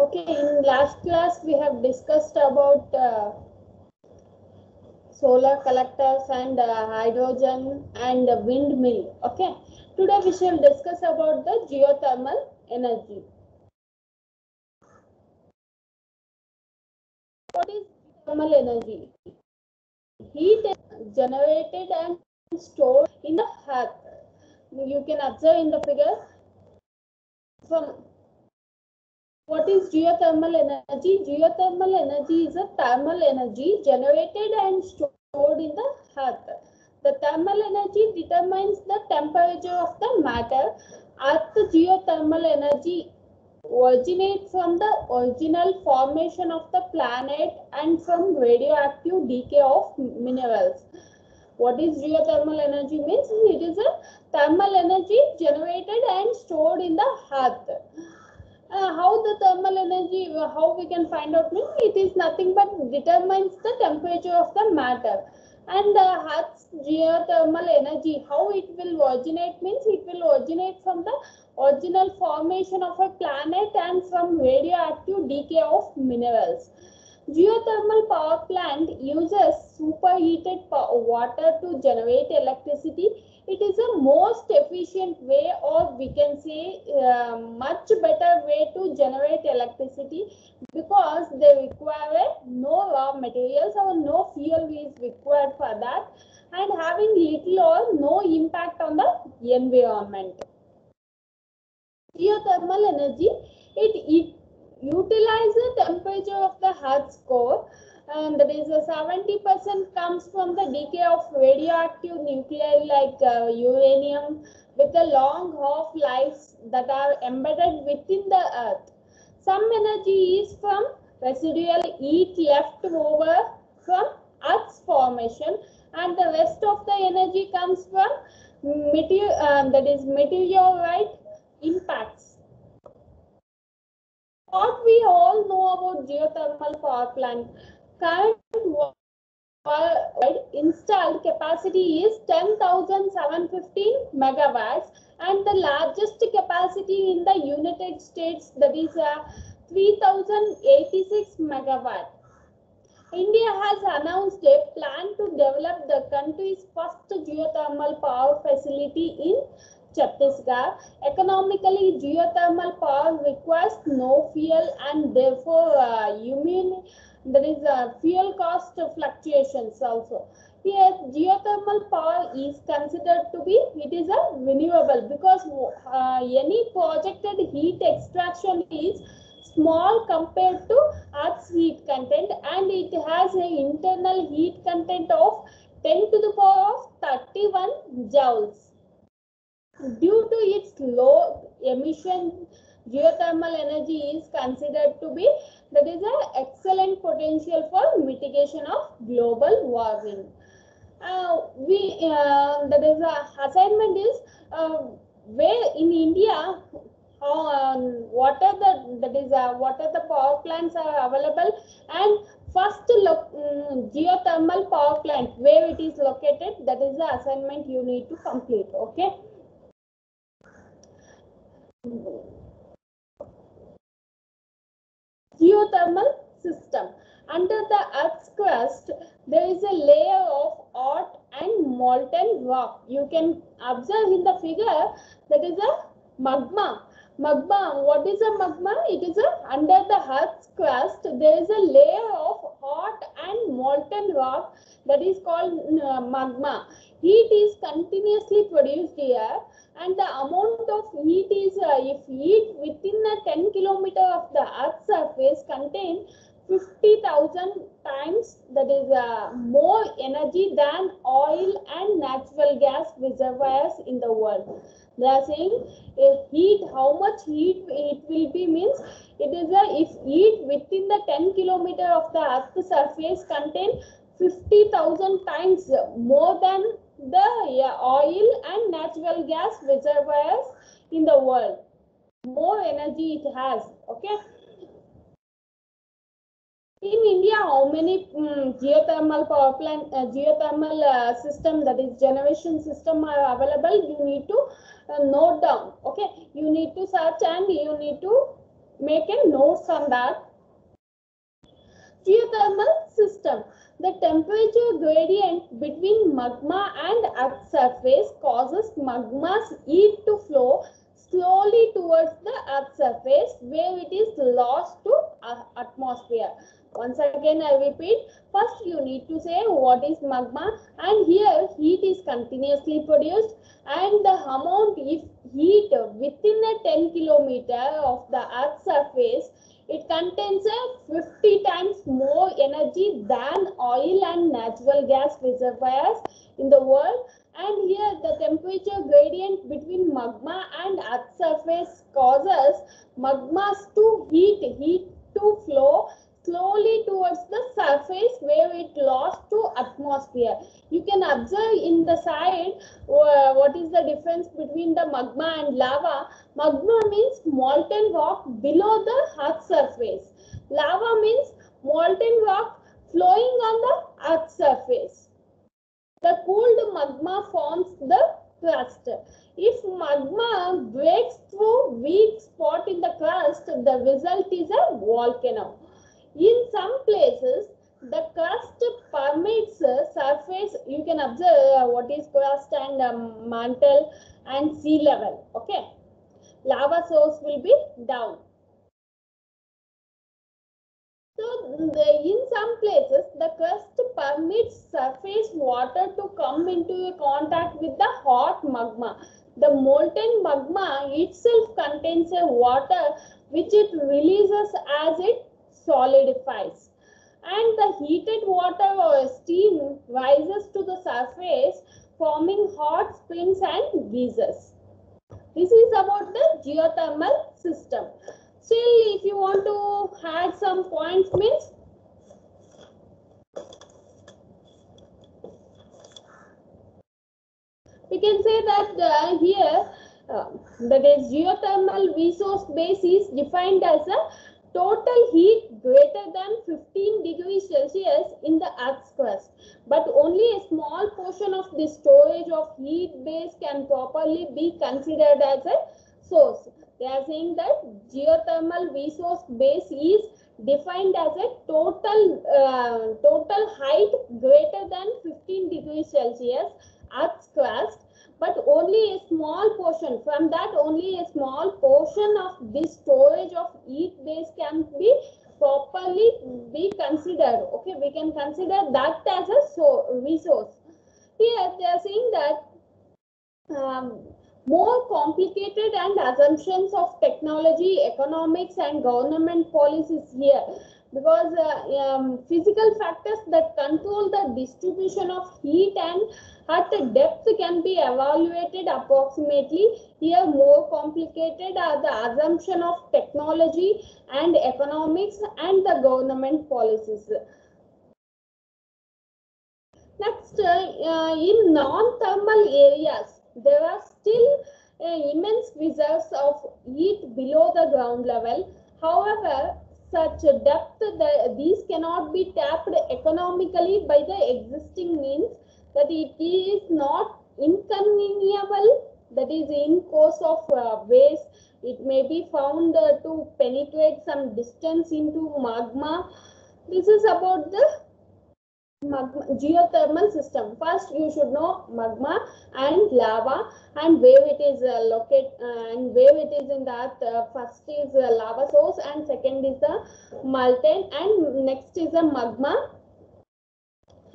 Okay, in last class we have discussed about solar collectors and hydrogen and windmill. Okay, today we shall discuss about the geothermal energy. What is geothermal energy? Heat is generated and stored in the earth. You can observe in the figure. From what is geothermal energy? Geothermal energy is a thermal energy generated and stored in the earth. The thermal energy determines the temperature of the matter. Earth geothermal energy originates from the original formation of the planet and from radioactive decay of minerals. What is geothermal energy means? It is a thermal energy generated and stored in the earth. How the thermal energy, how we can find out means it is nothing but determines the temperature of the matter. And Earth's geothermal energy, how it will originate means it will originate from the original formation of a planet and from radioactive decay of minerals. Geothermal power plant uses superheated water to generate electricity. It is a most efficient way, or we can say much better way to generate electricity, because they require no raw materials or no fuel is required for that, and having little or no impact on the environment. Geothermal energy, it utilizes the temperature of the Earth's core, and that is 70% comes from the decay of radioactive nuclei like uranium, with the long half lives that are embedded within the Earth. Some energy is from residual heat left over from Earth's formation, and the rest of the energy comes from meteorite impacts. What we all know about geothermal power plant, current installed capacity is 10,715 megawatts, and the largest capacity in the United States, that is 3,086 megawatt. India has announced a plan to develop the country's first geothermal power facility in Chhattisgarh. Economically, geothermal power requires no fuel, and therefore there is fuel cost fluctuations also. Here, geothermal power is considered to be, it is a renewable, because any projected heat extraction is small compared to Earth's heat content, and it has an internal heat content of 10 to the power of 31 joules. Due to its low emission, geothermal energy is considered to be, that is an excellent potential for mitigation of global warming. That is assignment is where in India, what are the power plants are available, and first geothermal power plant where it is located, that is the assignment you need to complete. Okay. Geothermal system. Under the Earth's crust, there is a layer of hot and molten rock. You can observe in the figure, that is a magma. Magma, what is a magma? It is under the Earth's crust, there is a layer of hot and molten rock, that is called magma. Heat is continuously produced here, and the amount of heat is, if heat within a 10 kilometer of the Earth's surface contain 50,000 times, that is more energy than oil and natural gas reservoirs in the world. They are saying heat, how much heat it will be means, it is if heat within the 10 kilometer of the Earth's surface contain 50,000 times more than the oil and natural gas reservoirs in the world. More energy it has. Okay. In India, how many geothermal power plant, geothermal system, that is generation system, are available? You need to note down. Okay, you need to search and you need to make a notes on that. Geothermal system. The temperature gradient between magma and Earth's surface causes magma's heat to flow slowly towards the Earth's surface, where it is lost to atmosphere. Once again, I repeat. First, you need to say what is magma, and here heat is continuously produced, and the amount of heat within a 10 kilometer of the Earth's surface, it contains a 50 times more energy than oil and natural gas reservoirs in the world. And here the temperature gradient between magma and Earth's surface causes magmas to heat to flow slowly towards the surface, where it lost to atmosphere. You can observe in the side what is the difference between the magma and lava. Magma means molten rock below the Earth's surface. Lava means molten rock flowing on the Earth's surface. The cooled magma forms the crust. If magma breaks through weak spot in the crust, the result is a volcano. In some places, the crust permits surface. You can observe what is crust and mantle and sea level. Okay, lava source will be down. So in some places, the crust permits surface water to come into contact with the hot magma. The molten magma itself contains a water which it releases as it solidifies, and the heated water or steam rises to the surface, forming hot springs and geysers. This is about the geothermal system. Still, if you want to add some points, means we can say that here that is geothermal resource base is defined as a total heat greater than 15 degrees Celsius in the Earth's crust, but only a small portion of the storage of heat base can properly be considered as a source. They are saying that geothermal resource base is defined as a total height greater than 15 degrees Celsius Earth's crust, but only a small portion, from that only a small portion of this storage of heat base can be properly be considered. Okay, we can consider that as a resource. Here they are saying that more complicated and assumptions of technology, economics and government policies here, because physical factors that control the distribution of heat and at depth can be evaluated approximately. Here more complicated are the assumption of technology and economics and the government policies. Next, in non-thermal areas, there are still immense reserves of heat below the ground level. However, such depth, these cannot be tapped economically by the existing means, that it is not inconveniable, that is in course of ways. It may be found to penetrate some distance into magma. This is about the geothermal system. First, you should know magma and lava and where it is located and where it is in the earth. First is lava source and second is the molten, and next is the magma,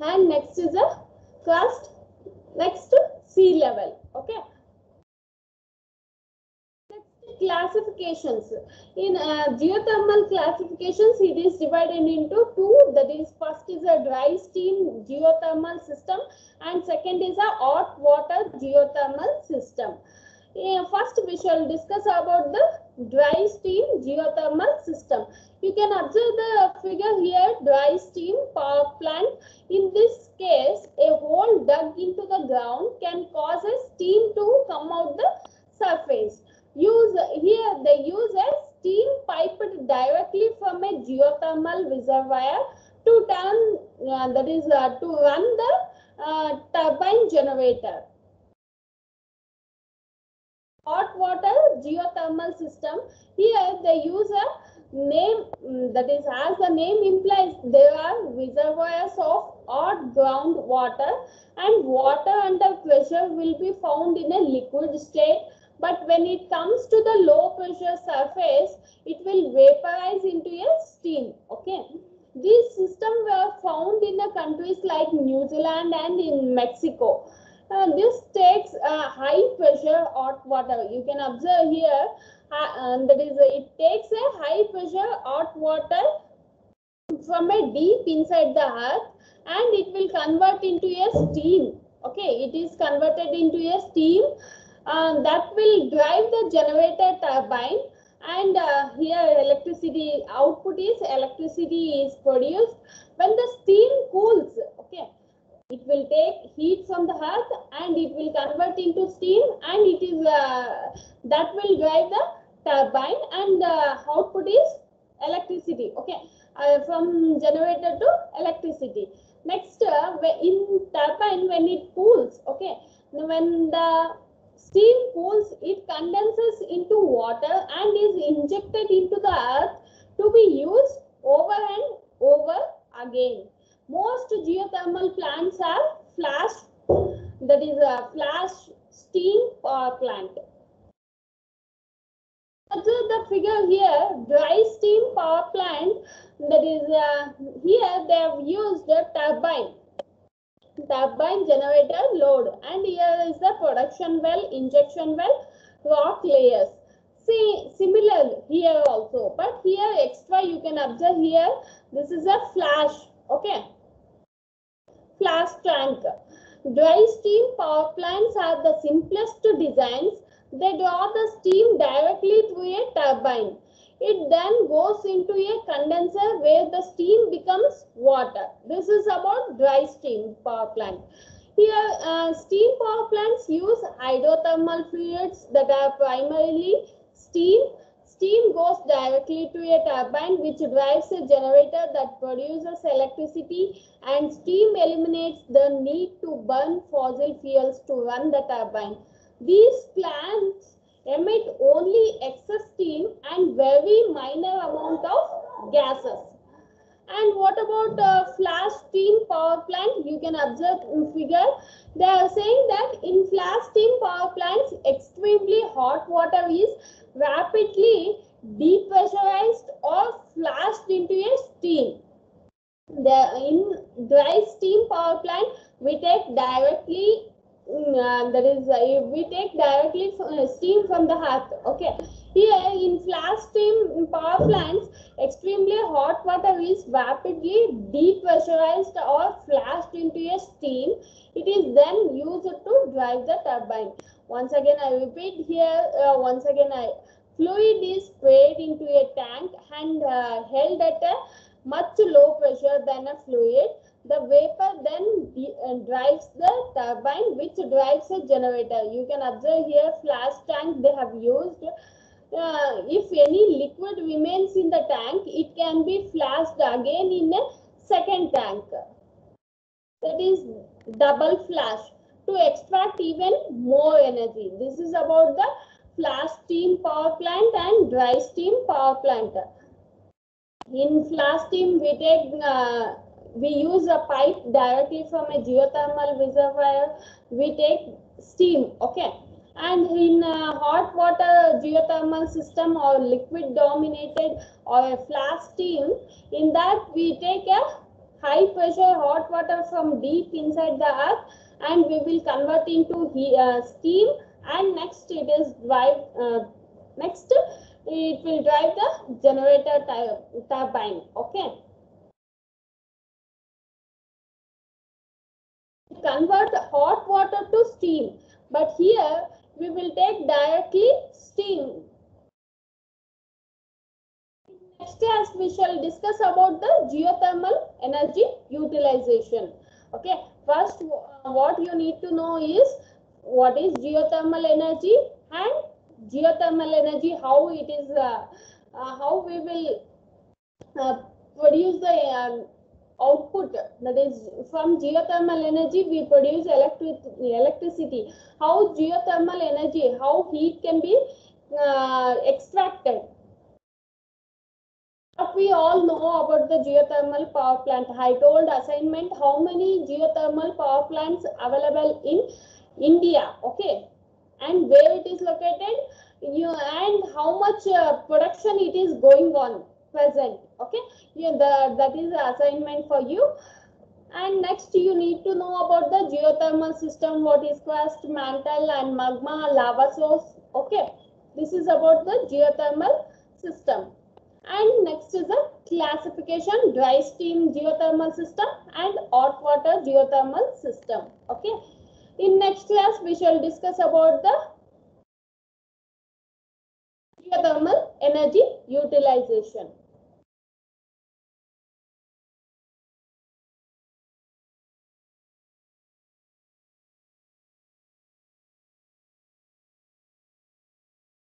and next is the crust, next sea level. Okay. Classifications. In geothermal classifications, it is divided into two. That is, first is a dry steam geothermal system and second is a hot water geothermal system. First, we shall discuss about the dry steam geothermal system. You can observe the figure here, dry steam power plant. In this case, a hole dug into the ground can cause a steam to come out the surface. Here they use a steam piped directly from a geothermal reservoir to turn to run the turbine generator. hot water geothermal system. Here they use a name, that is, as the name implies, there are reservoirs of hot groundwater, and water under pressure will be found in a liquid state. But when it comes to the low pressure surface, it will vaporize into a steam. Okay, these systems were found in the countries like New Zealand and in Mexico. This takes high pressure hot water. You can observe here, that is, it takes a high pressure hot water from a deep inside the earth, and it will convert into a steam. Okay, it is converted into a steam that will drive the generator turbine, and here electricity output is electricity is produced. When the steam cools, okay, it will take heat from the earth and it will convert into steam, and it is that will drive the turbine, and output is electricity. Okay, from generator to electricity. Next, in turbine, when it cools, okay, when the steam cools, it condenses into water and is injected into the earth to be used over and over again. Most geothermal plants are flash, that is a flash steam power plant. Observe the figure here, dry steam power plant, that is here they have used a turbine generator load, and here is the production well, injection well, rock layers. See, similar here also, but here extra you can observe here, this is a flash, okay, flash tank. Dry steam power plants are the simplest designs. They draw the steam directly through a turbine. It then goes into a condenser where the steam becomes water. This is about dry steam power plant. Here, steam power plants use hydrothermal fluids that are primarily steam. Steam goes directly to a turbine which drives a generator that produces electricity, and steam eliminates the need to burn fossil fuels to run the turbine. These plants emit only excess steam and very minor amount of gases. And what about flash steam power plant? You can observe in figure. They are saying that in flash steam power plants, extremely hot water is rapidly depressurized or flashed into a steam. In dry steam power plant, we take directly we take directly steam from the earth. Okay, here in flash steam power plants, extremely hot water is rapidly depressurized or flashed into a steam. It is then used to drive the turbine. Once again I repeat here, fluid is sprayed into a tank and held at a much low pressure than a fluid. The vapor then drives the turbine, which drives a generator. You can observe here flash tank they have used. If any liquid remains in the tank, it can be flashed again in a second tank. That is double flash to extract even more energy. This is about the flash steam power plant and dry steam power plant. In flash steam, we use a pipe directly from a geothermal reservoir. We take steam, okay. And in hot water geothermal system or liquid dominated or a flash steam, in that we take a high pressure hot water from deep inside the earth, and we will convert into steam, and next it is it will drive the generator turbine. Okay, convert hot water to steam, but here we will take directly steam. Next class we shall discuss about the geothermal energy utilization. Okay, first what you need to know is what is geothermal energy, and geothermal energy, how it is how we will produce the output, that is from geothermal energy we produce electricity. How geothermal energy, how heat can be extracted. What we all know about the geothermal power plant. I told assignment how many geothermal power plants available in India, okay, and where it is located, and how much production it is going on present, okay. That is the assignment for you. And next you need to know about the geothermal system, what is crust, mantle and magma, lava source, okay. This is about the geothermal system. And next is the classification: dry steam geothermal system and hot water geothermal system, okay. In next class we shall discuss about the geothermal energy utilization.